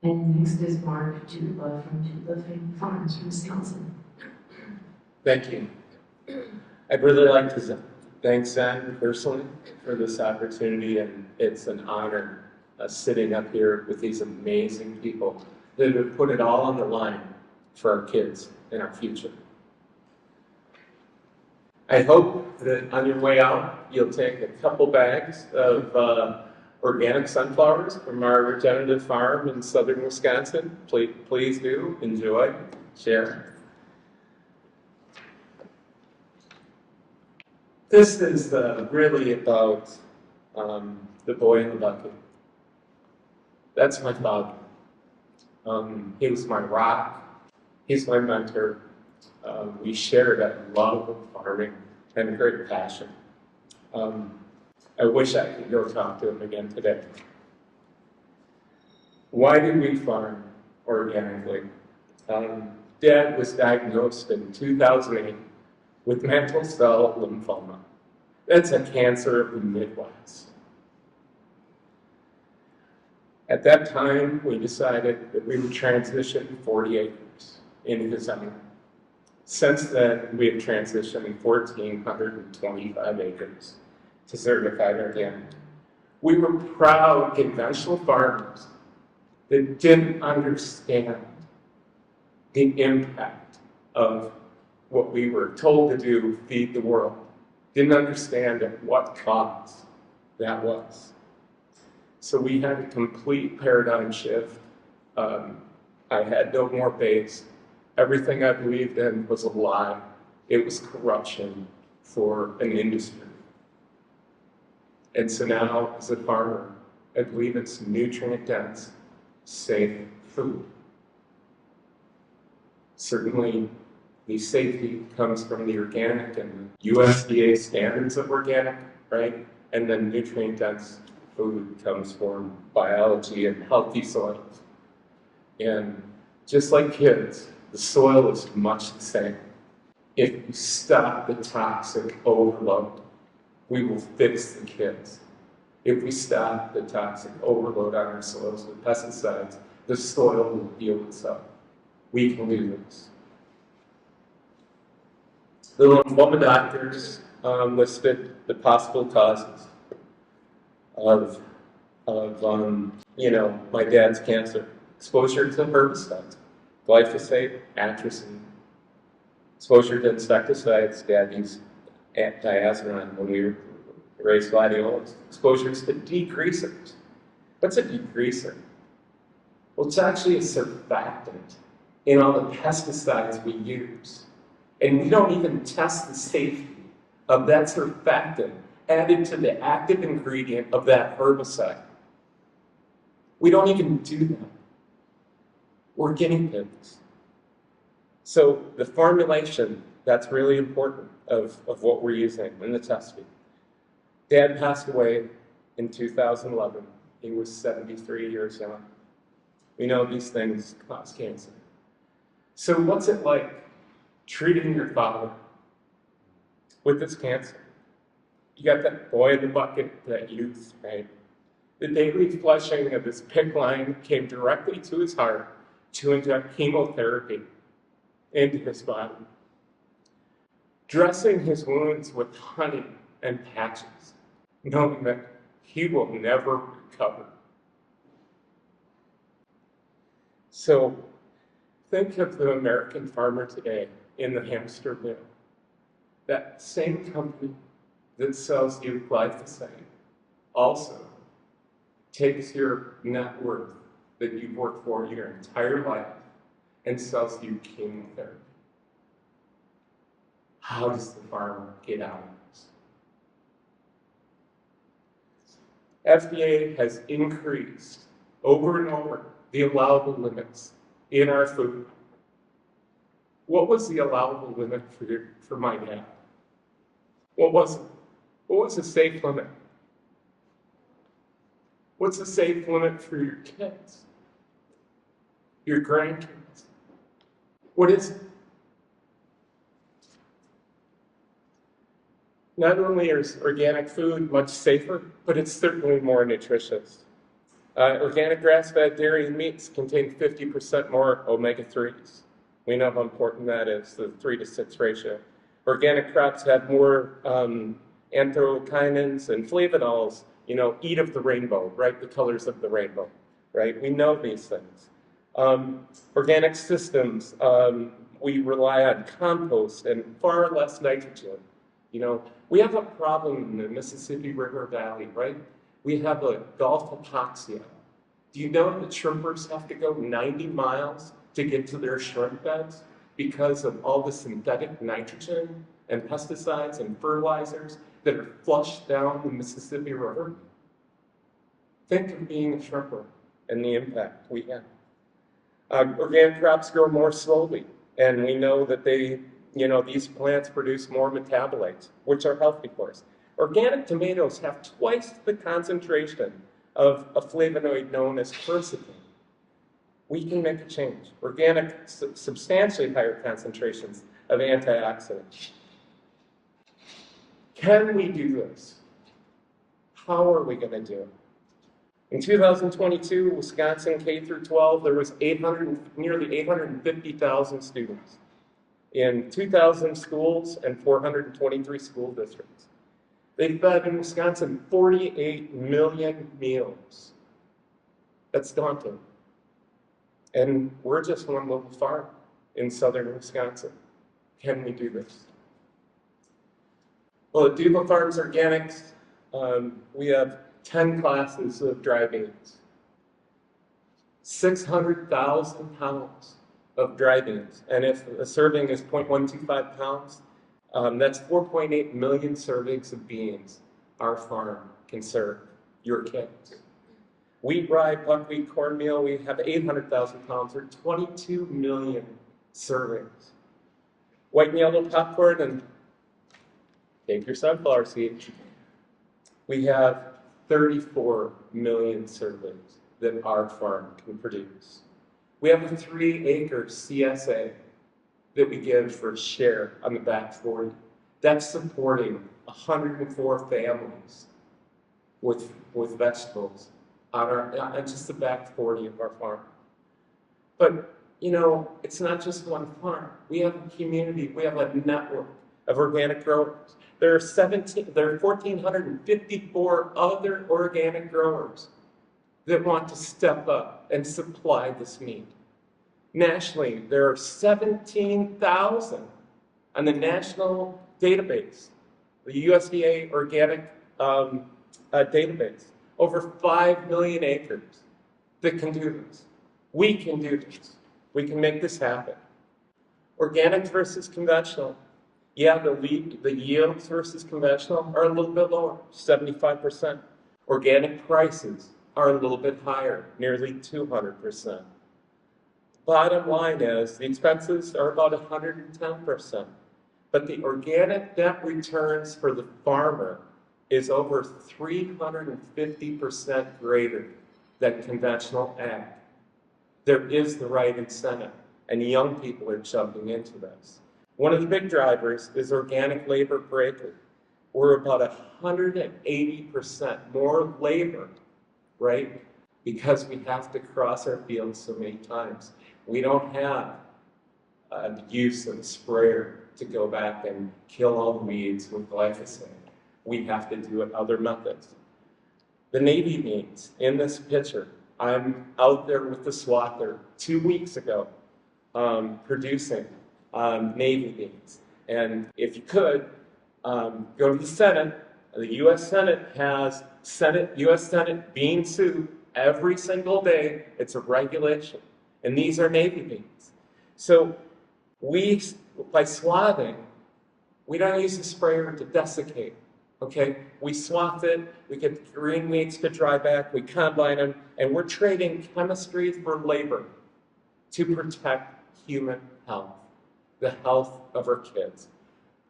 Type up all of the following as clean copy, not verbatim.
And next is Mark Doudlah from Doudlah Farms, Wisconsin. Thank you. I'd really like to thank Zen personally for this opportunity, and it's an honor sitting up here with these amazing people that have put it all on the line for our kids and our future. I hope that on your way out, you'll take a couple bags of organic sunflowers from our regenerative farm in southern Wisconsin. Please do enjoy, share. This is really about the boy in the bucket. That's my father. He was my rock. He's my mentor. We shared a love of farming and a great passion. I wish I could go talk to him again today. Why did we farm organically? Dad was diagnosed in 2008 with mantle cell lymphoma. That's a cancer of the Midwest. At that time, we decided that we would transition 40 acres into his own. Since then, we have transitioned 1,425 acres to certified organic. We were proud conventional farmers that didn't understand the impact of what we were told to do, feed the world. Didn't understand at what cost that was. So we had a complete paradigm shift. I had no more base. Everything I believed in was a lie. It was corruption for an industry. And so now, as a farmer, I believe it's nutrient-dense, safe food. Certainly, the safety comes from the organic and the USDA standards of organic, right? And then nutrient-dense food comes from biology and healthy soils. And just like kids, the soil is much the same. If you stop the toxic overload, we will fix the kids. If we stop the toxic overload on our soils with pesticides, the soil will heal itself. We can do this. The lymphoma doctors listed the possible causes of my dad's cancer. Exposure to herbicides, glyphosate, atrazine. Exposure to insecticides, Dad used diazinon when we raised gladiolas. Exposures to degreasers. What's a degreaser? Well, it's actually a surfactant in all the pesticides we use. And we don't even test the safety of that surfactant added to the active ingredient of that herbicide. We don't even do that. We're guinea pigs. So the formulation, that's really important of what we're using in the testing. Dad passed away in 2011. He was 73 years young. We know these things cause cancer. So what's it like treating your father with this cancer? You got that boy in the bucket, that youth, right? The daily flushing of his PICC line came directly to his heart to inject chemotherapy into his body. Dressing his wounds with honey and patches, knowing that he will never recover. So think of the American farmer today in the hamster wheel. That same company that sells you glyphosate also takes your net worth that you've worked for your entire life and sells you chemotherapy. How does the farmer get out of this? FDA has increased over and over the allowable limits in our food. What was the allowable limit for my dad? What was it? What was the safe limit? What's the safe limit for your kids? Your grandkids? What is it? Not only is organic food much safer, but it's certainly more nutritious. Organic grass-fed dairy and meats contain 50% more omega-3s. We know how important that is, the 3-to-6 ratio. Organic crops have more anthocyanins and flavonols, eat of the rainbow, right? The colors of the rainbow, right? We know these things. Organic systems, we rely on compost and far less nitrogen. We have a problem in the Mississippi River Valley, right? We have a Gulf hypoxia. Do you know that shrimpers have to go 90 miles to get to their shrimp beds because of all the synthetic nitrogen and pesticides and fertilizers that are flushed down the Mississippi River? Think of being a shrimper and the impact we have. Organic crops grow more slowly, and we know that these plants produce more metabolites, which are healthy for us. Organic tomatoes have twice the concentration of a flavonoid known as quercetin. We can make a change. Organic, substantially higher concentrations of antioxidants. Can we do this? How are we going to do it? In 2022, Wisconsin K through 12, there was nearly 850,000 students in 2,000 schools and 423 school districts. They fed in Wisconsin 48 million meals. That's daunting. And we're just one little farm in southern Wisconsin. Can we do this? Well, at Doudlah Farms Organics, we have 10 classes of dry beans, 600,000 pounds of dry beans. And if a serving is 0.125 pounds, that's 4.8 million servings of beans our farm can serve your kids. Wheat, rye, buckwheat, cornmeal, we have 800,000 pounds, or 22 million servings. White and yellow popcorn, and take your sunflower seeds. We have 34 million servings that our farm can produce. We have a 3-acre CSA that we give for a share on the back 40. That's supporting 104 families with vegetables on just the back 40 of our farm. But, it's not just one farm. We have a community, we have a network of organic growers. There are 1,454 other organic growers that want to step up and supply this need. Nationally, there are 17,000 on the national database, the USDA organic database, over 5 million acres that can do this. We can do this. We can make this happen. Organic versus conventional. Yeah, the yields versus conventional are a little bit lower, 75%. Organic prices are a little bit higher, nearly 200%. Bottom line is the expenses are about 110%, but the organic net returns for the farmer is over 350% greater than conventional ag. There is the right incentive, and young people are jumping into this. One of the big drivers is organic labor per acre. We're about 180% more labor, right? Because we have to cross our fields so many times. We don't have the use of a sprayer to go back and kill all the weeds with glyphosate. We have to do it other methods. The navy beans in this picture, I'm out there with the swather 2 weeks ago producing navy beans. And if you could, go to the Senate. The U.S. Senate has U.S. Senate bean soup every single day. It's a regulation. And these are navy beans. So by swathing, we don't use a sprayer to desiccate. Okay, we swath it, we get green weeds to dry back, we combine them, and we're trading chemistry for labor to protect human health, the health of our kids.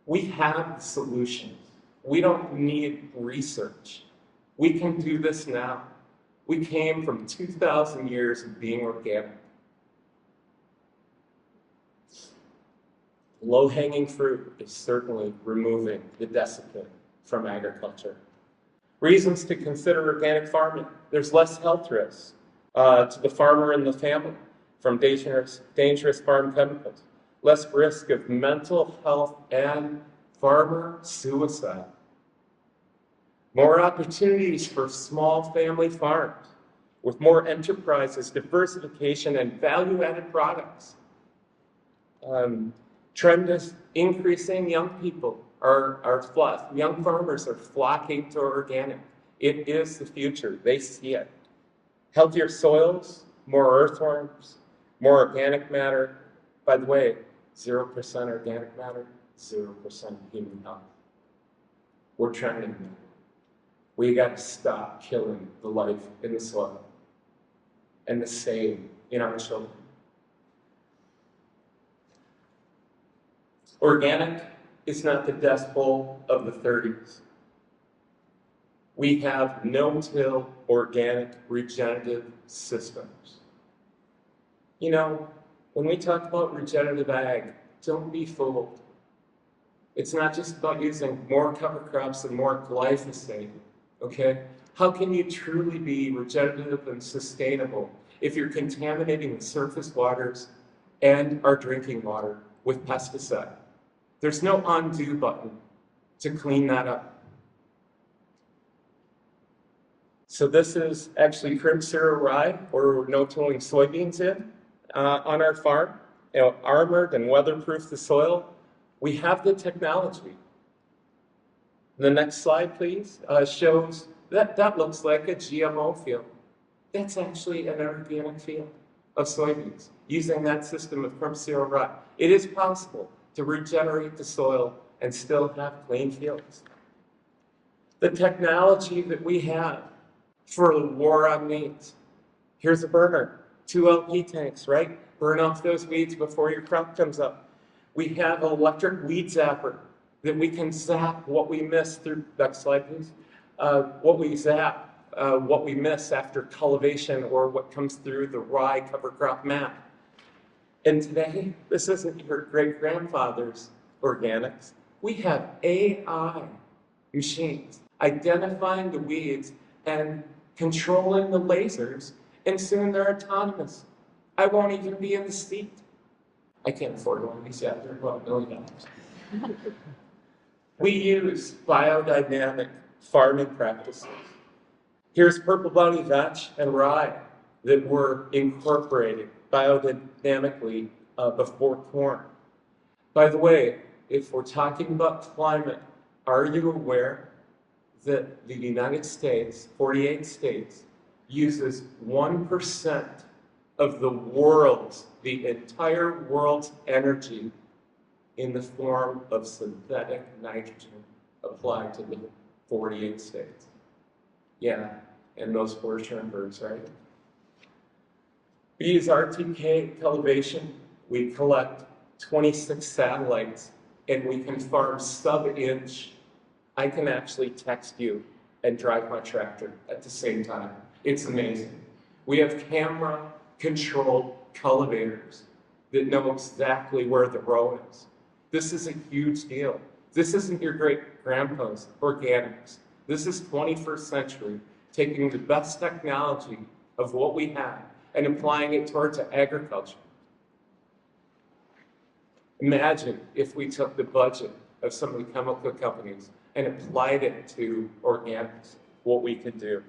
We have the solutions. We don't need research. We can do this now. We came from 2,000 years of being organic. Low-hanging fruit is certainly removing the desiccant from agriculture. Reasons to consider organic farming. There's less health risks to the farmer and the family from dangerous farm chemicals. Less risk of mental health and farmer suicide. More opportunities for small family farms with more enterprises, diversification, and value-added products. Trend is increasing. Young people young farmers are flocking to organic. It is the future. They see it. Healthier soils, more earthworms, more organic matter. By the way, 0% organic matter, 0% human health. We're trending there. We got to stop killing the life in the soil and the same in our children. Organic is not the Dust Bowl of the 30s. We have no-till organic regenerative systems. You know, when we talk about regenerative ag, don't be fooled. It's not just about using more cover crops and more glyphosate, okay? How can you truly be regenerative and sustainable if you're contaminating the surface waters and our drinking water with pesticide? There's no undo button to clean that up. So this is actually Crimp Zero rye, or we're no-tilling soybeans in on our farm. You know, armored and weatherproof the soil. We have the technology. The next slide, please, shows that looks like a GMO field. That's actually an organic field of soybeans using that system of Crimp Zero rye. It is possible to regenerate the soil and still have clean fields. The technology that we have for the war on weeds. Here's a burner, 2 LP tanks, right? Burn off those weeds before your crop comes up. We have an electric weed zapper that we can zap what we miss through, next slide please, what we miss after cultivation or what comes through the rye cover crop mat. And today, this isn't your great-grandfather's organics. We have AI machines identifying the weeds and controlling the lasers, and soon they're autonomous. I won't even be in the seat. I can't afford one of these yet. They're about $1 million. We use biodynamic farming practices. Here's purple body vetch and rye that we're incorporating biodynamically before corn. By the way, if we're talking about climate, are you aware that the United States, 48 states, uses 1% of the entire world's energy in the form of synthetic nitrogen applied to the 48 states? Yeah, and those poor shrimpers, right? We use RTK elevation. We collect 26 satellites, and we can farm sub-inch. I can actually text you and drive my tractor at the same time. It's amazing. We have camera-controlled cultivators that know exactly where the row is. This is a huge deal. This isn't your great-grandpa's organics. This is 21st century, taking the best technology of what we have and applying it towards agriculture. Imagine if we took the budget of some of the chemical companies and applied it to organics, what we could do.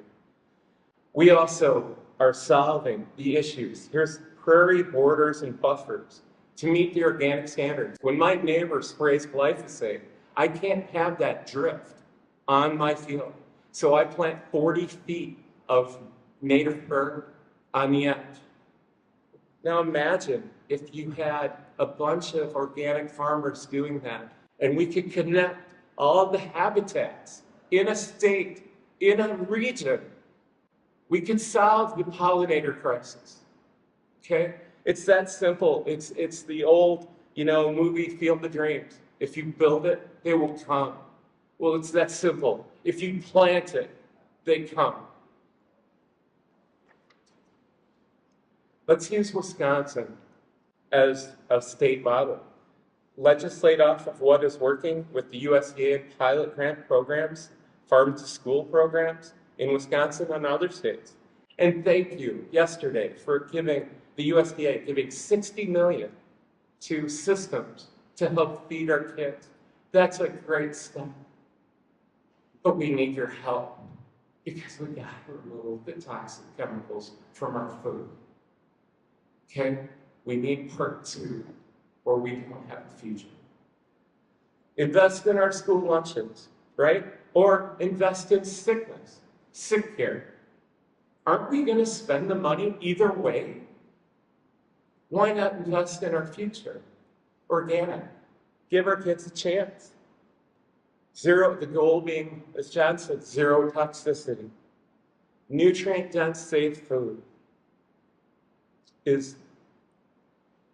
We also are solving the issues. Here's prairie borders and buffers to meet the organic standards. When my neighbor sprays glyphosate, I can't have that drift on my field. So I plant 40 feet of native fir on the edge. Now imagine if you had a bunch of organic farmers doing that, and we could connect all the habitats in a state, in a region. We could solve the pollinator crisis, okay? It's that simple. It's the old, movie Field of Dreams. If you build it, they will come. Well, it's that simple. If you plant it, they come. Let's use Wisconsin as a state model. Legislate off of what is working with the USDA pilot grant programs farm-to-school programs in Wisconsin and other states. And thank you yesterday for giving the USDA giving $60 million to systems to help feed our kids. That's a great step. But we need your help because we got to remove the toxic chemicals from our food. Okay? We need part 2 or we don't have a future. Invest in our school luncheons, right? Or invest in sick care. Aren't we going to spend the money either way? Why not invest in our future? Organic. Give our kids a chance. The goal being, as John said, zero toxicity. Nutrient-dense, safe food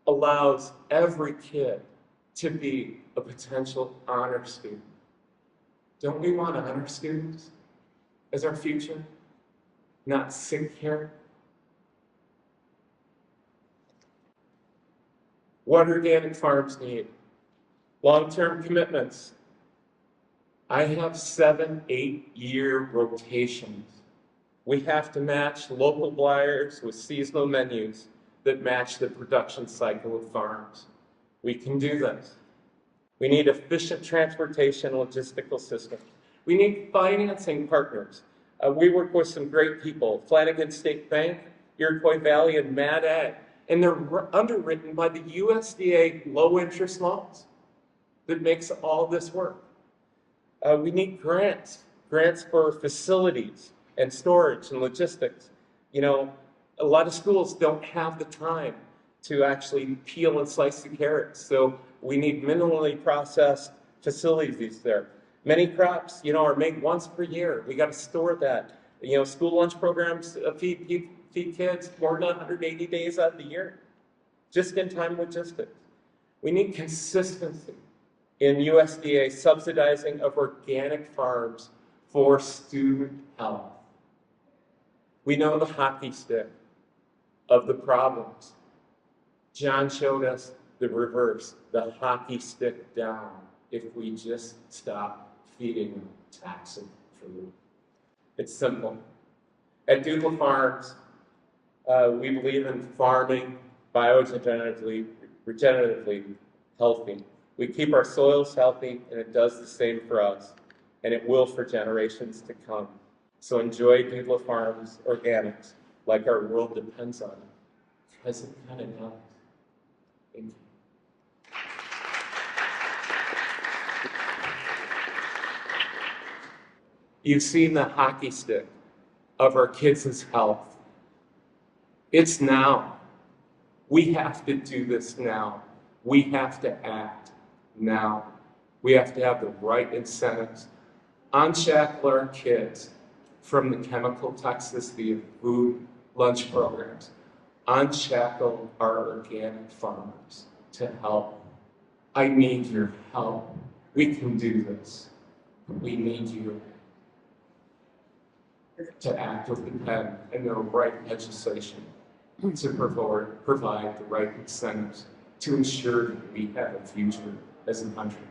allows every kid to be a potential honor student. Don't we want honor students as our future? Not sick care? What organic farms need? Long-term commitments. I have 7-8-year rotations. We have to match local buyers with seasonal menus that match the production cycle of farms. We can do this. We need efficient transportation logistical systems. We need financing partners. We work with some great people, Flanagan State Bank, Iroquois Valley, and Mad Ag, and they're underwritten by the USDA low-interest loans that makes all this work. We need grants for facilities and storage and logistics. You know, a lot of schools don't have the time to actually peel and slice the carrots, so we need minimally processed facilities there. Many crops, you know, are made once per year. We got to store that. You know, school lunch programs feed kids more than 180 days out of the year. Just-in-time logistics. We need consistency in USDA subsidizing of organic farms for student health. We know the hockey stick of the problems. John showed us the reverse, the hockey stick down, if we just stop feeding them toxic food. It's simple. At Doudlah Farms, we believe in farming bioregeneratively healthy. We keep our soils healthy, and it does the same for us, and it will for generations to come. So enjoy Doudlah Farms organics like our world depends on it, because it kind of does. Thank you. You've seen the hockey stick of our kids' health. It's now. We have to do this now. We have to act now. We have to have the right incentives. Unshackle our kids from the chemical toxicity of food lunch programs. Unshackle our organic farmers to help. I need your help. We can do this. We need you to act with the pen and the right legislation to provide the right incentives to ensure that we have a future as a country.